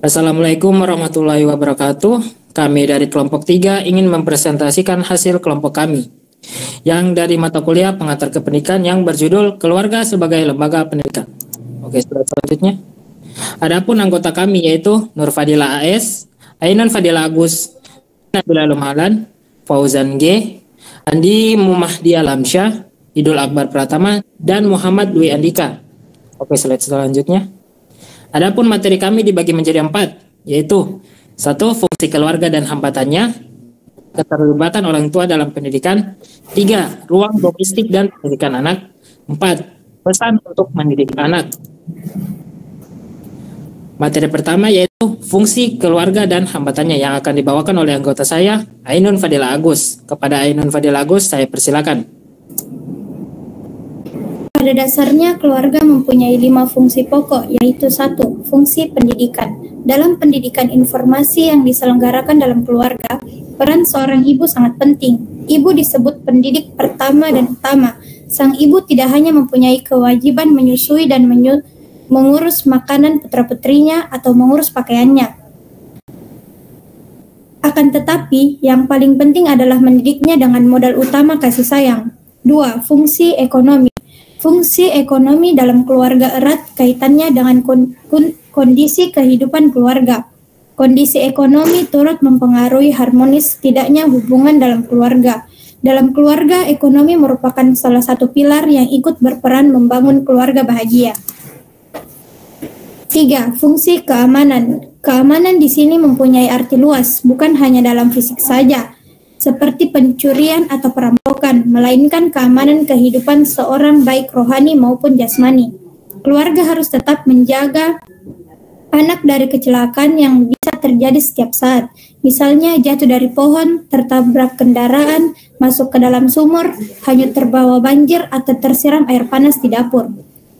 Assalamualaikum warahmatullahi wabarakatuh. Kami dari kelompok 3 ingin mempresentasikan hasil kelompok kami yang dari mata kuliah pengantar ke pendidikan yang berjudul Keluarga sebagai Lembaga Pendidikan. Oke, selanjutnya. Adapun anggota kami yaitu Nur Fadila AS, Ainun Fadila Agus, Nabila Lumhalan, Fauzan G, Andi Mumahdi Alamsyah, Idul Akbar Pratama, dan Muhammad Dwi Andika. Oke, slide selanjutnya. Adapun materi kami dibagi menjadi 4, yaitu 1. Fungsi keluarga dan hambatannya, keterlibatan orang tua dalam pendidikan, 3. Ruang domestik dan pendidikan anak, 4. Pesan untuk mendidik anak. Materi pertama yaitu fungsi keluarga dan hambatannya yang akan dibawakan oleh anggota saya, Ainun Fadila Agus. Kepada Ainun Fadila Agus, saya persilakan. Pada dasarnya, keluarga mempunyai 5 fungsi pokok, yaitu 1. Fungsi pendidikan. Dalam pendidikan informasi yang diselenggarakan dalam keluarga, peran seorang ibu sangat penting. Ibu disebut pendidik pertama dan utama. Sang ibu tidak hanya mempunyai kewajiban menyusui dan mengurus makanan putra-putrinya atau mengurus pakaiannya. Akan tetapi, yang paling penting adalah mendidiknya dengan modal utama kasih sayang. 2. Fungsi ekonomi. Fungsi ekonomi dalam keluarga erat kaitannya dengan kondisi kehidupan keluarga. Kondisi ekonomi turut mempengaruhi harmonis tidaknya hubungan dalam keluarga. Dalam keluarga, ekonomi merupakan salah satu pilar yang ikut berperan membangun keluarga bahagia. 3. Fungsi keamanan. Keamanan di sini mempunyai arti luas, bukan hanya dalam fisik saja, seperti pencurian atau perampokan, melainkan keamanan kehidupan seorang baik rohani maupun jasmani. Keluarga harus tetap menjaga anak dari kecelakaan yang bisa terjadi setiap saat. Misalnya jatuh dari pohon, tertabrak kendaraan, masuk ke dalam sumur, hanyut terbawa banjir, atau tersiram air panas di dapur.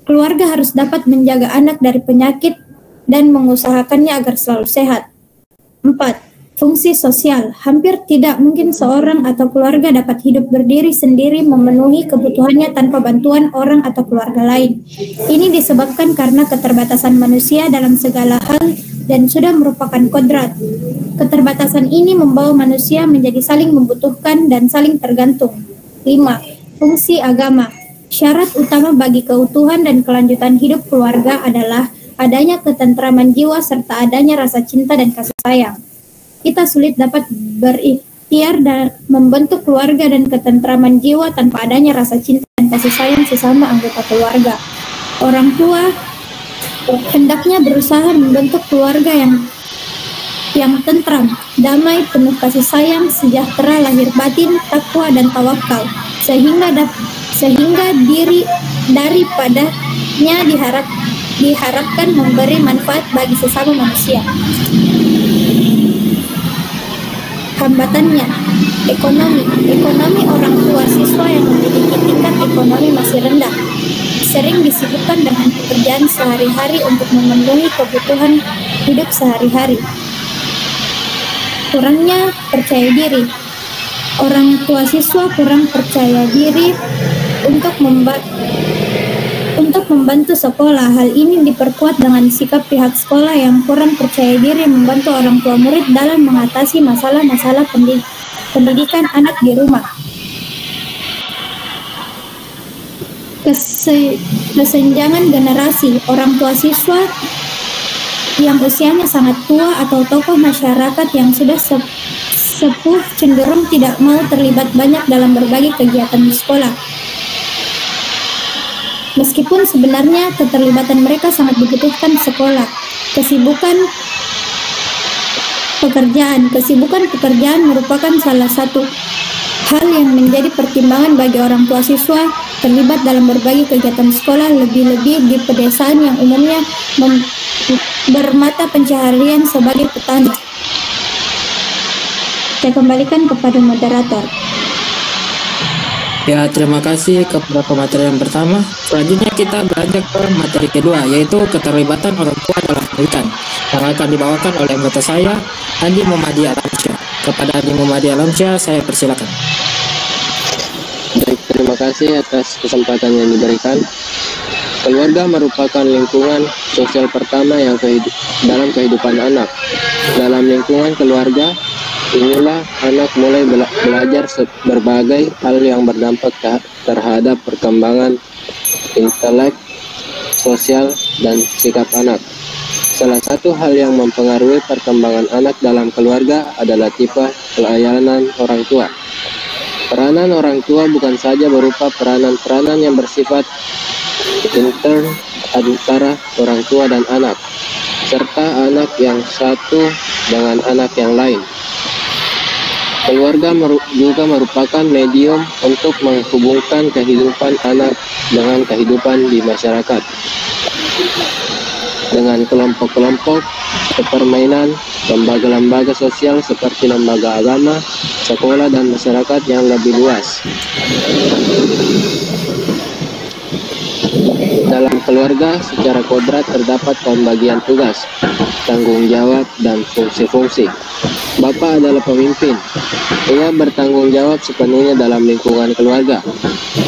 Keluarga harus dapat menjaga anak dari penyakit dan mengusahakannya agar selalu sehat. 4. Fungsi sosial. Hampir tidak mungkin seorang atau keluarga dapat hidup berdiri sendiri memenuhi kebutuhannya tanpa bantuan orang atau keluarga lain. Ini disebabkan karena keterbatasan manusia dalam segala hal dan sudah merupakan kodrat. Keterbatasan ini membawa manusia menjadi saling membutuhkan dan saling tergantung. 5. Fungsi agama. Syarat utama bagi keutuhan dan kelanjutan hidup keluarga adalah adanya ketentraman jiwa serta adanya rasa cinta dan kasih sayang. Kita sulit dapat berikhtiar dan membentuk keluarga dan ketentraman jiwa tanpa adanya rasa cinta dan kasih sayang sesama anggota keluarga. Orang tua hendaknya berusaha membentuk keluarga yang tentram, damai, penuh kasih sayang, sejahtera lahir batin, takwa dan tawakal, sehingga diri daripadanya diharapkan memberi manfaat bagi sesama manusia. Hambatannya, ekonomi orang tua siswa yang memiliki tingkat ekonomi masih rendah, sering disibukkan dengan pekerjaan sehari-hari untuk memenuhi kebutuhan hidup sehari-hari. Kurangnya percaya diri. Orang tua siswa kurang percaya diri untuk membantu sekolah. Hal ini diperkuat dengan sikap pihak sekolah yang kurang percaya diri membantu orang tua murid dalam mengatasi masalah-masalah pendidikan anak di rumah. Kesenjangan generasi. Orang tua siswa yang usianya sangat tua atau tokoh masyarakat yang sudah sepuh cenderung tidak mau terlibat banyak dalam berbagai kegiatan di sekolah. Meskipun sebenarnya keterlibatan mereka sangat dibutuhkan sekolah. Kesibukan pekerjaan merupakan salah satu hal yang menjadi pertimbangan bagi orang tua siswa terlibat dalam berbagai kegiatan sekolah, lebih-lebih di pedesaan yang umumnya bermata pencaharian sebagai petani. Saya kembalikan kepada moderator. Ya, terima kasih kepada pemateri yang pertama. Selanjutnya kita beranjak ke materi kedua, yaitu keterlibatan orang tua dalam pendidikan, yang akan dibawakan oleh anggota saya, Andi Mumahdi Alamsyah. Kepada Andi Mumahdi Alamsyah, saya persilakan. Baik, terima kasih atas kesempatan yang diberikan. Keluarga merupakan lingkungan sosial pertama yang dalam kehidupan anak. Dalam lingkungan keluarga, inilah anak mulai belajar berbagai hal yang berdampak terhadap perkembangan intelek, sosial, dan sikap anak. Salah satu hal yang mempengaruhi perkembangan anak dalam keluarga adalah tipe pelayanan orang tua. Peranan orang tua bukan saja berupa peranan-peranan yang bersifat intern antara orang tua dan anak, serta anak yang satu dengan anak yang lain. Keluarga juga merupakan medium untuk menghubungkan kehidupan anak dengan kehidupan di masyarakat. Dengan kelompok-kelompok permainan, lembaga-lembaga sosial seperti lembaga agama, sekolah, dan masyarakat yang lebih luas. Dalam keluarga, secara kodrat terdapat pembagian tugas, tanggung jawab, dan fungsi-fungsi. Bapak adalah pemimpin. Ia bertanggung jawab sepenuhnya dalam lingkungan keluarga.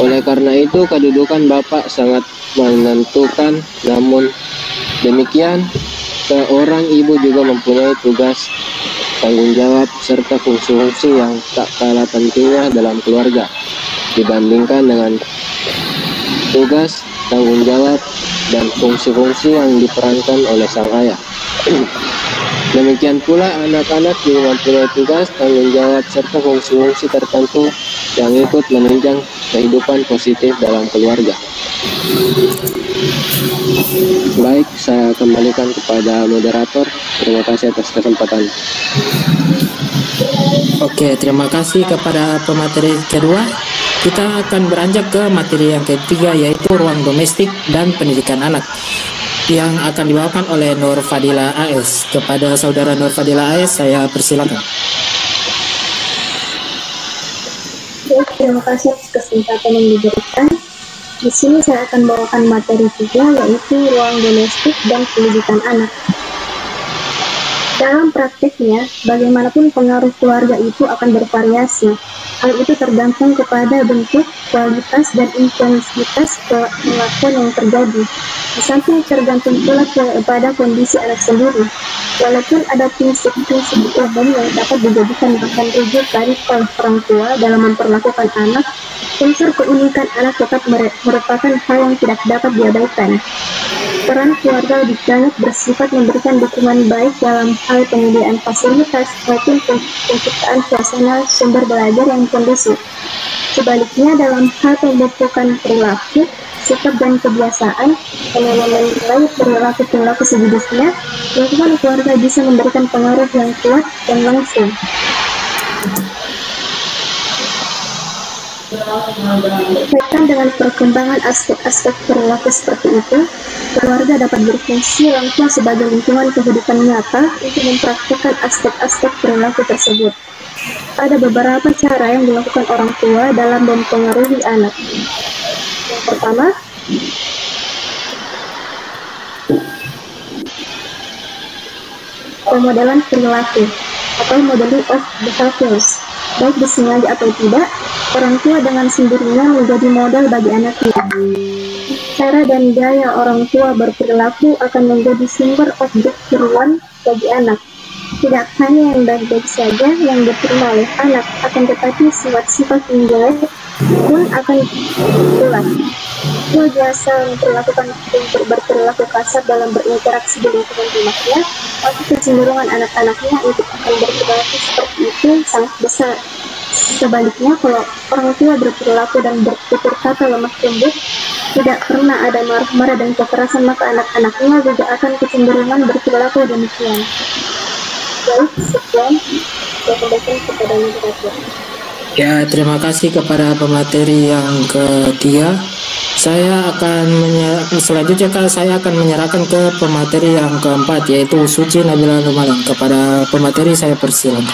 Oleh karena itu, kedudukan Bapak sangat menentukan. Namun demikian, seorang ibu juga mempunyai tugas, tanggung jawab, serta fungsi-fungsi yang tak kalah pentingnya dalam keluarga dibandingkan dengan tugas, tanggung jawab, dan fungsi-fungsi yang diperankan oleh sang ayah. Demikian pula anak-anak juga mempunyai tugas, tanggung jawab, serta fungsi-fungsi tertentu yang ikut menunjang kehidupan positif dalam keluarga. Baik, saya kembalikan kepada moderator. Terima kasih atas kesempatan. Oke, terima kasih kepada pemateri kedua. Kita akan beranjak ke materi yang ketiga, yaitu ruang domestik dan pendidikan anak, yang akan dibawakan oleh Nur Fadila AS. Kepada saudara Nur Fadila AS, saya persilakan. Terima kasih atas kesempatan yang diberikan. Di sini saya akan bawakan materi tiga, yaitu ruang domestik dan pendidikan anak. Dalam prakteknya, bagaimanapun pengaruh keluarga itu akan bervariasi. Hal itu tergantung kepada bentuk, kualitas, dan intensitas pengakuan yang terjadi. Di samping tergantung pula kepada kondisi anak sendiri. Walaupun ada prinsip-prinsip umum yang dapat dijadikan bahan rujuk dari orang tua dalam memperlakukan anak, unsur keunikan anak tetap merupakan hal yang tidak dapat diabaikan. Peran keluarga lebih banyak bersifat memberikan dukungan baik dalam hal penyediaan fasilitas maupun penciptaan suasana sumber belajar yang kondusif. Sebaliknya, dalam hal pembentukan perilaku, sikap dan kebiasaan, yang menilai perilaku sejenisnya, lingkungan keluarga bisa memberikan pengaruh yang kuat dan langsung. Berkaitan dengan perkembangan aspek-aspek perilaku seperti itu, keluarga dapat berfungsi langsung sebagai lingkungan kehidupan nyata untuk mempraktikkan aspek-aspek perilaku tersebut. Ada beberapa cara yang dilakukan orang tua dalam mempengaruhi anak. Yang pertama, pemodelan perilaku atau modeling of behaviors. Baik disengaja atau tidak, orang tua dengan sendirinya menjadi model bagi anaknya. Cara dan gaya orang tua berperilaku akan menjadi sumber objek tiruan bagi anak. Tidak hanya yang baik-baik saja yang diterima oleh anak, akan tetapi sifat-sifat yang jelek pun akan pulang. Dia biasa berperilaku kasar dalam berinteraksi di lingkungan rumahnya, maka kecenderungan anak-anaknya untuk akan berperilaku seperti itu sangat besar. Sebaliknya, kalau orang tua berperilaku dan bertutur kata lemah lembut, tidak pernah ada marah-marah dan kekerasan, maka anak-anaknya juga akan kecenderungan berperilaku demikian. Baik, sekian. Saya kembalikan kepada moderator. Ya, terima kasih kepada pemateri yang ketiga. Selanjutnya saya akan menyerahkan ke pemateri yang keempat, yaitu Suci Nabila Lumalan. Kepada pemateri saya persilakan.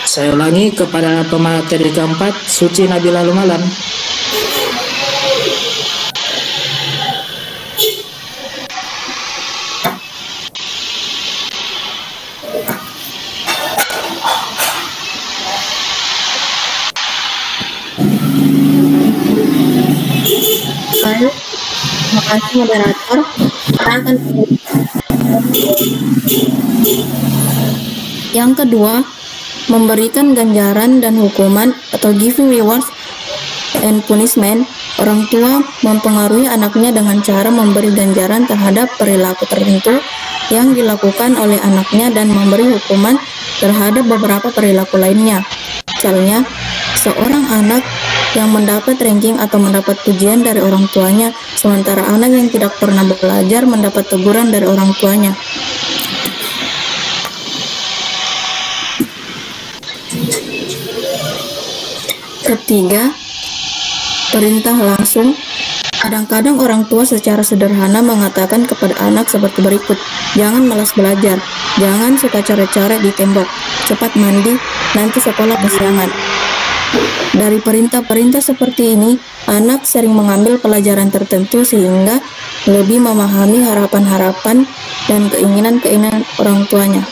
Saya ulangi, kepada pemateri keempat, Suci Nabila Lumalan. Baik, terima kasih moderator. Saya akan yang kedua, memberikan ganjaran dan hukuman atau giving rewards and punishment. Orang tua mempengaruhi anaknya dengan cara memberi ganjaran terhadap perilaku tertentu yang dilakukan oleh anaknya dan memberi hukuman terhadap beberapa perilaku lainnya. Misalnya, seorang anak yang mendapat ranking atau mendapat pujian dari orang tuanya, sementara anak yang tidak pernah belajar mendapat teguran dari orang tuanya. Ketiga, perintah langsung. Kadang-kadang orang tua secara sederhana mengatakan kepada anak seperti berikut: jangan malas belajar, jangan suka coret-coret di tembok, cepat mandi, nanti sekolah kesiangan. Dari perintah-perintah seperti ini, anak sering mengambil pelajaran tertentu sehingga lebih memahami harapan-harapan dan keinginan-keinginan orang tuanya.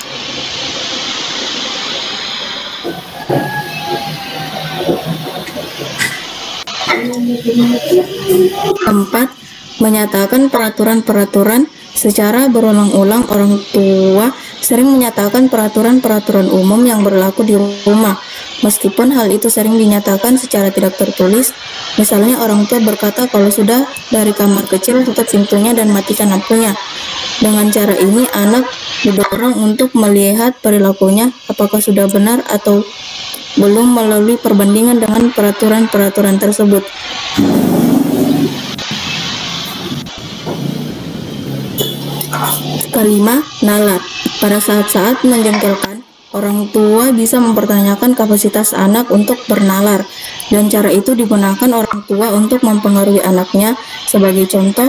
Keempat, menyatakan peraturan-peraturan secara berulang-ulang. Orang tua sering menyatakan peraturan-peraturan umum yang berlaku di rumah, meskipun hal itu sering dinyatakan secara tidak tertulis. Misalnya, orang tua berkata kalau sudah dari kamar kecil tutup pintunya dan matikan lampunya. Dengan cara ini, anak didorong untuk melihat perilakunya apakah sudah benar atau belum melalui perbandingan dengan peraturan-peraturan tersebut. Kelima, nalar. Pada saat-saat menjengkelkan, orang tua bisa mempertanyakan kapasitas anak untuk bernalar, dan cara itu digunakan orang tua untuk mempengaruhi anaknya. Sebagai contoh,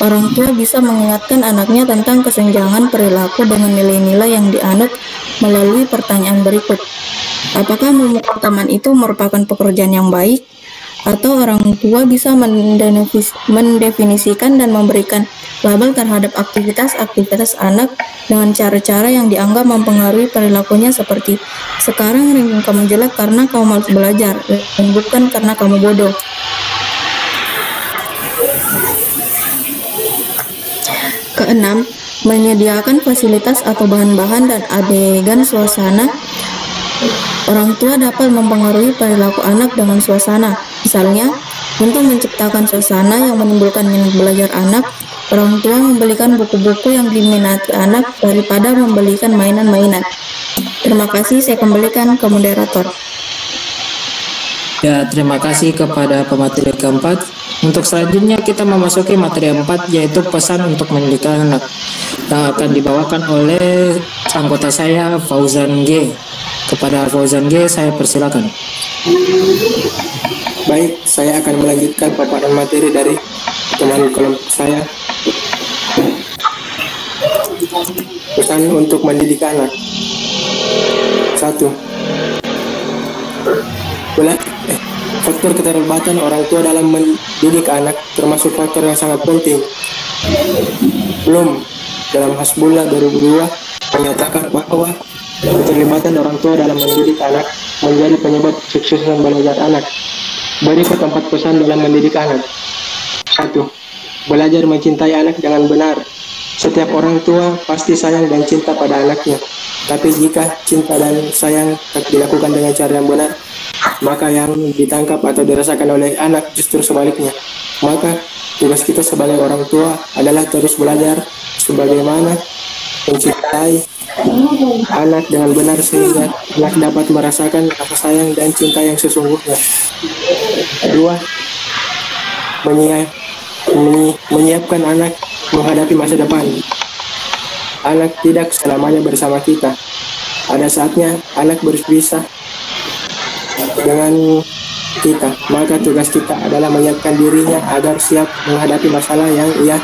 orang tua bisa mengingatkan anaknya tentang kesenjangan perilaku dengan nilai-nilai yang dianut melalui pertanyaan berikut. Apakah memukul teman itu merupakan pekerjaan yang baik? Atau orang tua bisa mendefinisikan dan memberikan label terhadap aktivitas-aktivitas anak dengan cara-cara yang dianggap mempengaruhi perilakunya, seperti sekarang ranking kamu jelek karena kamu malas belajar dan bukan karena kamu bodoh. Keenam, menyediakan fasilitas atau bahan-bahan dan adegan suasana. Orang tua dapat mempengaruhi perilaku anak dengan suasana. Misalnya, untuk menciptakan suasana yang menimbulkan minat belajar anak, orang tua membelikan buku-buku yang diminati anak daripada membelikan mainan-mainan. Terima kasih, saya kembalikan ke moderator. Ya, terima kasih kepada pemateri keempat. Untuk selanjutnya kita memasuki materi 4, yaitu pesan untuk mendidik anak, yang akan dibawakan oleh anggota saya, Fauzan G. Kepada Fauzan G, saya persilakan. Baik, saya akan melanjutkan paparan materi dari teman kelompok saya. Pesan untuk mendidik anak. 1. Faktor keterlibatan orang tua dalam mendidik anak termasuk faktor yang sangat penting. Belum dalam Hasbullah 2002 menyatakan bahwa keterlibatan orang tua dalam mendidik anak menjadi penyebab kesuksesan belajar anak. Berikut 4 pesan dalam mendidik anak. 1. Belajar mencintai anak dengan benar. Setiap orang tua pasti sayang dan cinta pada anaknya. Tapi jika cinta dan sayang tak dilakukan dengan cara yang benar, maka yang ditangkap atau dirasakan oleh anak justru sebaliknya. Maka tugas kita sebagai orang tua adalah terus belajar sebagaimana mencintai anak dengan benar sehingga anak dapat merasakan rasa sayang dan cinta yang sesungguhnya. 2. Menyiapkan anak menghadapi masa depan. Anak tidak selamanya bersama kita. Ada saatnya anak berpisah dengan kita, maka tugas kita adalah menyiapkan dirinya agar siap menghadapi masalah yang ia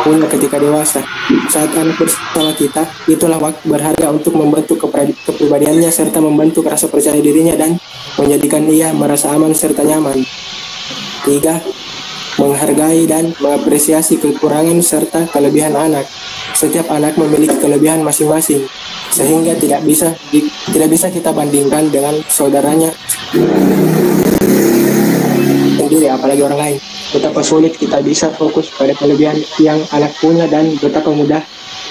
punya ketika dewasa. Saat anak bersama kita, itulah waktu berharga untuk membentuk kepribadiannya serta membentuk rasa percaya dirinya dan menjadikan ia merasa aman serta nyaman. 3. Menghargai dan mengapresiasi kekurangan serta kelebihan anak. Setiap anak memiliki kelebihan masing-masing, sehingga tidak bisa kita bandingkan dengan saudaranya sendiri, apalagi orang lain. betapa sulit kita bisa fokus pada kelebihan yang anak punya dan betapa mudah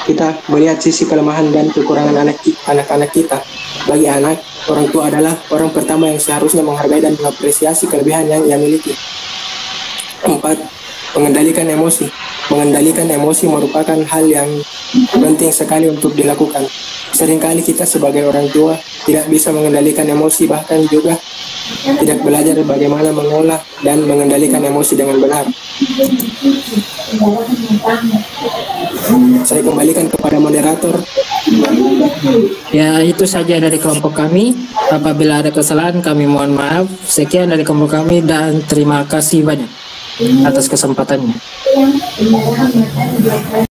kita melihat sisi kelemahan dan kekurangan anak-anak kita. Bagi anak, orang tua adalah orang pertama yang seharusnya menghargai dan mengapresiasi kelebihan yang ia miliki. 4. Mengendalikan emosi. Mengendalikan emosi merupakan hal yang penting sekali untuk dilakukan. Seringkali kita sebagai orang tua tidak bisa mengendalikan emosi, bahkan juga tidak belajar bagaimana mengolah dan mengendalikan emosi dengan benar. Saya kembalikan kepada moderator. Ya, itu saja dari kelompok kami. Apabila ada kesalahan, kami mohon maaf. Sekian dari kelompok kami dan terima kasih banyak atas kesempatannya.